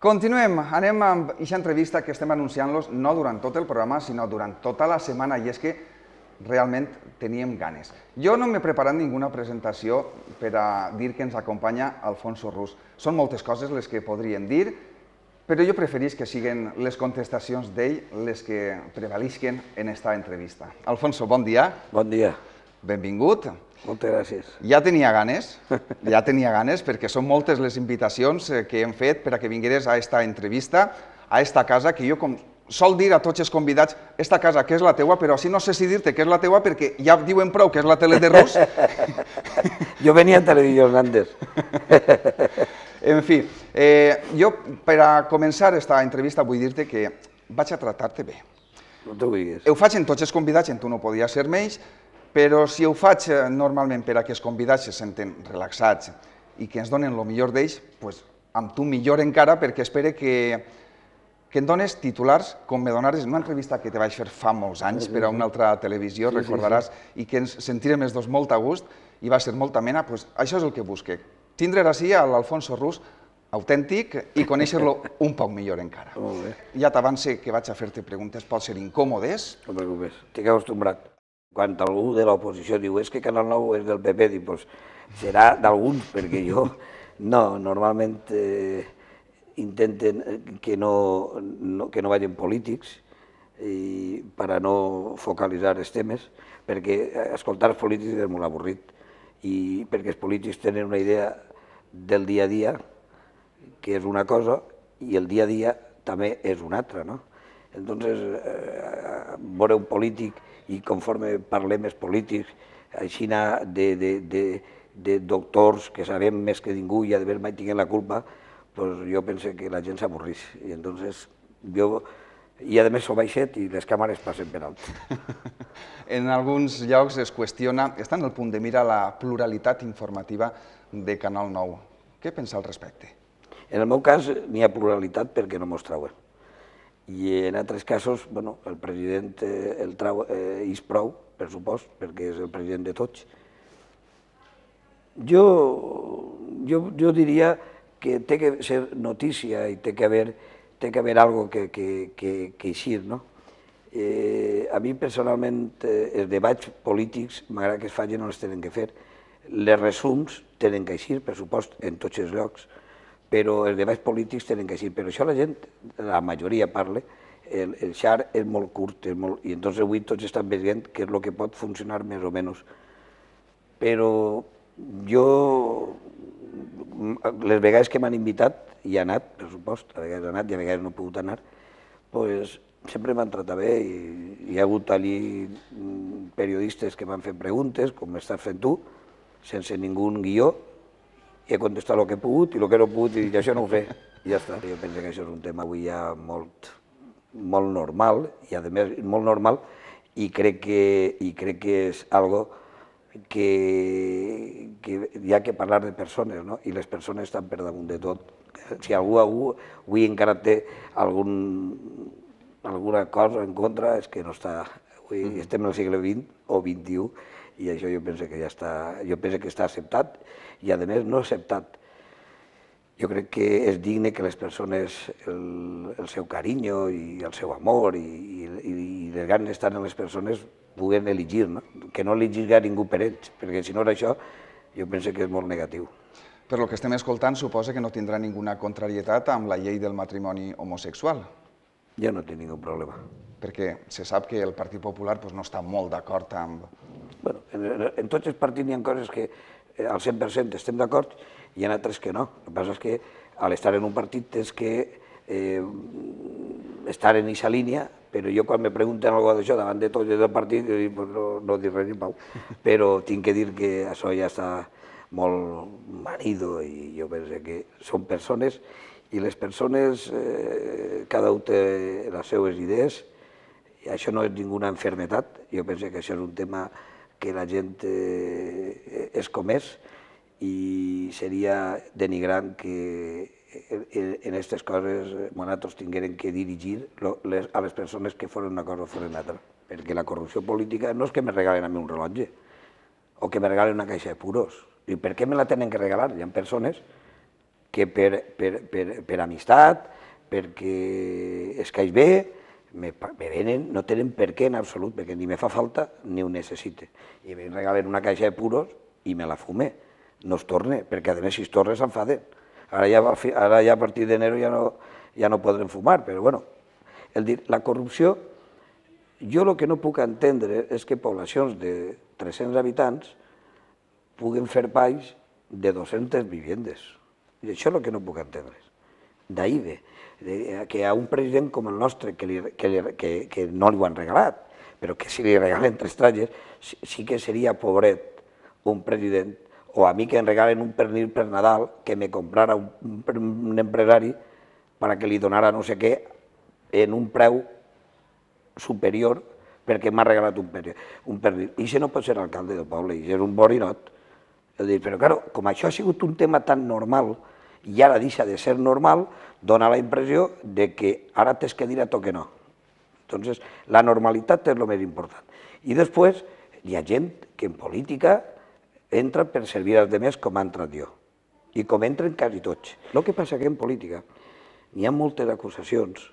Continuem, anem amb aquesta entrevista que estem anunciant-los no durant tot el programa, sinó durant tota la setmana, i és que realment teníem ganes. Jo no m'he preparat ninguna presentació per a dir que ens acompanya Alfonso Rus. Són moltes coses les que podríem dir, però jo preferís que siguin les contestacions d'ell les que prevalisquen en esta entrevista. Alfonso, bon dia. Bon dia. Benvingut. Moltes gràcies. Ja tenia ganes, perquè són moltes les invitacions que hem fet per a que vingueres a esta entrevista, a esta casa, que jo com sol dir a tots els convidats, esta casa que és la teua, però així no sé si dir-te que és la teua perquè ja diuen prou que és la tele de Rus. Jo venia en televisió antes. En fi, jo per a començar esta entrevista vull dir-te que vaig a tractar-te bé. No t'ho diguis. Ho faig en tots els convidats, en tu no podia ser menys, però si ho faig normalment per a que els convidats se senten relaxats i que ens donen el millor d'ells, doncs amb tu millor encara, perquè espero que em dones titulars com me donares en una entrevista que te vaig fer fa molts anys per a una altra televisió, recordaràs, i que ens sentirem els dos molt a gust i va ser molt amena, doncs això és el que busque. Tindre així a l'Alfonso Rus autèntic i conèixer-lo un poc millor encara. Molt bé. Ja t'avance que vaig a fer-te preguntes, pot ser incòmodes. No et preocupes, estic acostumbrat. Quan algú de l'oposició diu és que Canal 9 és del PP, dic, doncs serà d'alguns, perquè jo normalment intenten que no vagin polítics per a no focalitzar els temes, perquè escoltar els polítics és molt avorrit i perquè els polítics tenen una idea del dia a dia, que és una cosa, i el dia a dia també és una altra, no? Entonces, veure un polític i conforme parlem els polítics, així de doctors que sabem més que ningú i a més mai tinguem la culpa, doncs jo penso que la gent s'avorrís. I a més sou baixet i les càmeres passen per alt. En alguns llocs es qüestiona, està en el punt de mira la pluralitat informativa de Canal 9. Què pensa al respecte? En el meu cas n'hi ha pluralitat perquè no mos trauen. I en altres casos, el president el trau és prou, per supost, perquè és el president de tots. Jo diria que té que ser notícia i té que haver algo que eixir, no? A mi personalment els debats polítics m'agrada que es facin on es tenen que fer. Les resums tenen que eixir, per supost, en tots els llocs, però els debats polítics tenen que eixir. Però això la gent, la majoria parla, el xar és molt curt, i entonces avui tots estan veient què és el que pot funcionar més o menys. Però jo, les vegades que m'han invitat, i he anat, per supost, a vegades he anat i a vegades no he pogut anar, doncs sempre m'han tratat bé i hi ha hagut allí periodistes que m'han fet preguntes, com m'estàs fent tu, sense ningú guió, he contestat el que he pogut i el que no he pogut i això no ho sé, i ja està. Jo penso que això és un tema avui ja molt normal, i a més molt normal, i crec que és algo que hi ha que parlar de persones, no? I les persones estan per damunt de tot. Si algú avui encara té alguna cosa en contra, és que no està... Avui estem al segle XX o XXI, i això jo penso que ja està, jo penso que està acceptat i a més no acceptat. Jo crec que és digne que les persones, el seu carinyo i el seu amor i les ganes d'estar en les persones puguen elegir, no? Que no elegirà ningú per ells, perquè si no és això, jo penso que és molt negatiu. Per lo que estem escoltant, suposa que no tindrà ninguna contrarietat amb la llei del matrimoni homosexual. Jo no tinc ningú problema. Perquè se sap que el Partit Popular no està molt d'acord amb... En tots els partits hi ha coses que al 100% estem d'acord i hi ha altres que no. El que passa és que a l'estar en un partit tens que estar en aquesta línia, però jo quan me pregunten alguna cosa d'això davant de tots el partit, jo dic, no dic res ni pau. Però tinc que dir que això ja està molt manido i jo penso que són persones i les persones, cada un té les seues idees, i això no és ninguna malaltia, jo penso que això és un tema que la gent és com és i seria denigrant que en aquestes coses nosaltres tinguérem que dirigir a les persones que foren una cosa o foren altra. Perquè la corrupció política no és que me regalen a mi un rellotge o que me regalen una caixa de puros. I per què me la tenen que regalar? Hi ha persones que per amistat, perquè es caig bé, me venen, no tenen per què en absolut, perquè ni me fa falta ni ho necessite. I me regalen una caixa de puros i me la fume, no es torne, perquè a més si es torna s'enfaden. Ara ja a partir d'enero ja no podrem fumar, però bueno, la corrupció, jo el que no puc entendre és que poblacions de 300 habitants puguen fer país de 200 viviendes. I això és el que no puc entendre. D'ahir ve, que a un president com el nostre, que no li ho han regalat, però que si li regalen 3 trajes, sí que seria pobret un president, o a mi que em regalen un pernil per Nadal, que me comprara un empresari perquè li donara no sé què en un preu superior perquè m'ha regalat un pernil. I això no pot ser alcalde del poble, i és un borinot. Però, clar, com això ha sigut un tema tan normal i ara deixa de ser normal, dona la impressió de que ara tens que dir a tot que no. Entonces, la normalitat és el més important. I després hi ha gent que en política entra per servir als altres com ha entrat jo. I com entren quasi tots. El que passa que en política n'hi ha moltes acusacions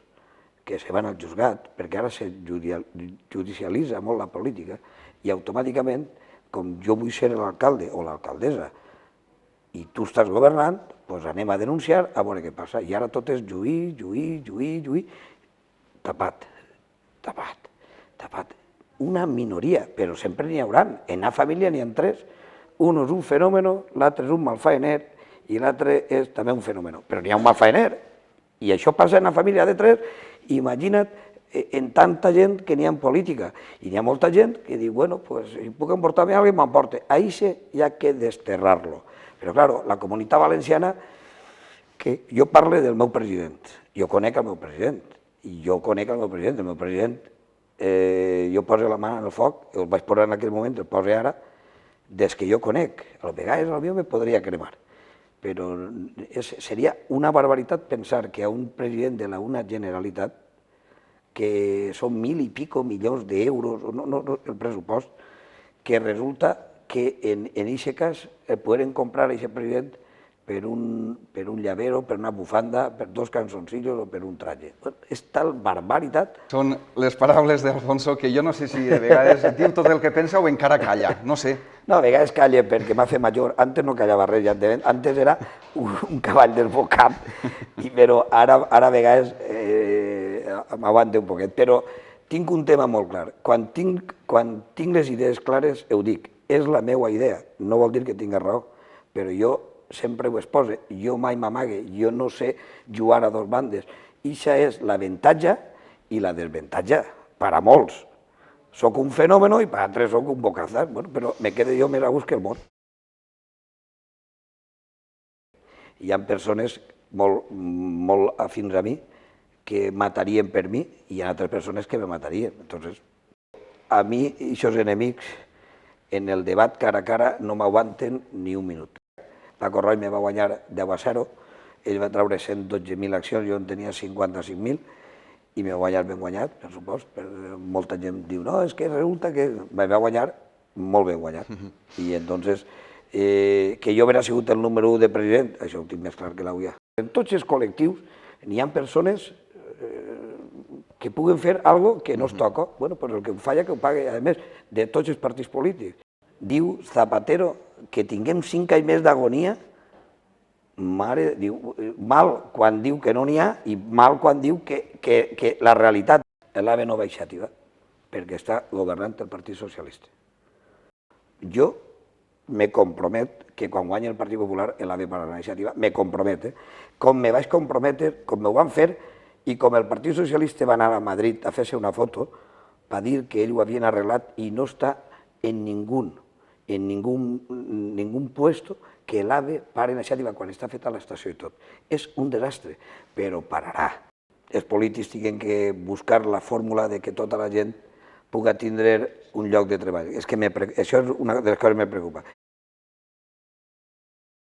que se van al juzgat, perquè ara se judicialitza molt la política, i automàticament, com jo vull ser l'alcalde o l'alcaldessa, i tu estàs governant, doncs anem a denunciar a veure què passa. I ara tot és lluir, tapat, tapat, tapat. Una minoria, però sempre n'hi haurà. En la família n'hi ha 3. Un és un fenomen, l'altre és un malfaener i l'altre és també un fenomen. Però n'hi ha un malfaener. I això passa en la família de 3. Imagina't en tanta gent que n'hi ha en política. I n'hi ha molta gent que diu, bueno, pues si puc emportar-me alguna cosa, m'emporte. Ahí hi ha que desterrar-lo. Però, clar, la comunitat valenciana, que jo parlo del meu president, jo conec el meu president, i jo conec el meu president, jo poso la mà en el foc, el vaig posar en aquell moment, el poso ara, des que jo conec. A vegades potser me podria cremar, però seria una barbaritat pensar que a un president de una Generalitat, que són 1.000 i pico milions d'euros, el pressupost, que resulta que en aquest cas poden comprar a aquest president per un llavero, per una bufanda, per 2 canzoncillos o per un traje. És tal barbaritat. Són les paraules d'Alfonso que jo no sé si de vegades diu tot el que pensa o encara calla, no sé. No, a vegades calla perquè m'ha fet major. Antes no callava res, antes era un cavall desbocat, però ara a vegades m'aguanta un poquet. Però tinc un tema molt clar. Quan tinc les idees clares, ho dic. És la meva idea, no vol dir que tingui raó, però jo sempre ho exposo, jo mai m'amague, jo no sé jugar a 2 bandes. Ixa és l'avantatge i la desavantatge, per a molts. Soc un fenomen i per a altres soc un bocazar, però me quedo jo més a gust que el món. Hi ha persones molt afins a mi que matarien per mi i hi ha altres persones que me matarien. Entonces, a mi, aquests enemics, en el debat cara a cara no m'aguanten ni un minut. Paco Roig me va guanyar 10-0, ell va treure 112.000 accions, jo en tenia 55.000, i me va guanyar ben guanyat, per supost. Molta gent diu, no, és que resulta que me va guanyar molt ben guanyat. I entonces, que jo haguera sigut el número 1 de president, això ho tinc més clar que l'auia. En tots els col·lectius n'hi ha persones que puguen fer alguna cosa que no es toca. Bueno, doncs el que ho falla que ho pague, a més, de tots els partits polítics. Diu Zapatero que tinguem 5 anys més d'agonia, mal quan diu que no n'hi ha i mal quan diu que la realitat és l'AVE Nova Iniciativa, perquè està governant el Partit Socialista. Jo me compromet que quan guanyi el Partit Popular l'AVE per la Iniciativa, me compromet, com me vaig comprometre, com me ho van fer, i com el Partit Socialista va anar a Madrid a fer-se una foto, va dir que ell ho havien arreglat i no està en ningún puesto que l'AVE pare iniciativa quan està feta l'estació i tot. És un desastre, però pararà. Els polítics tenen que buscar la fórmula de que tota la gent pugui tindre un lloc de treball. És que això és una de les coses que me preocupa.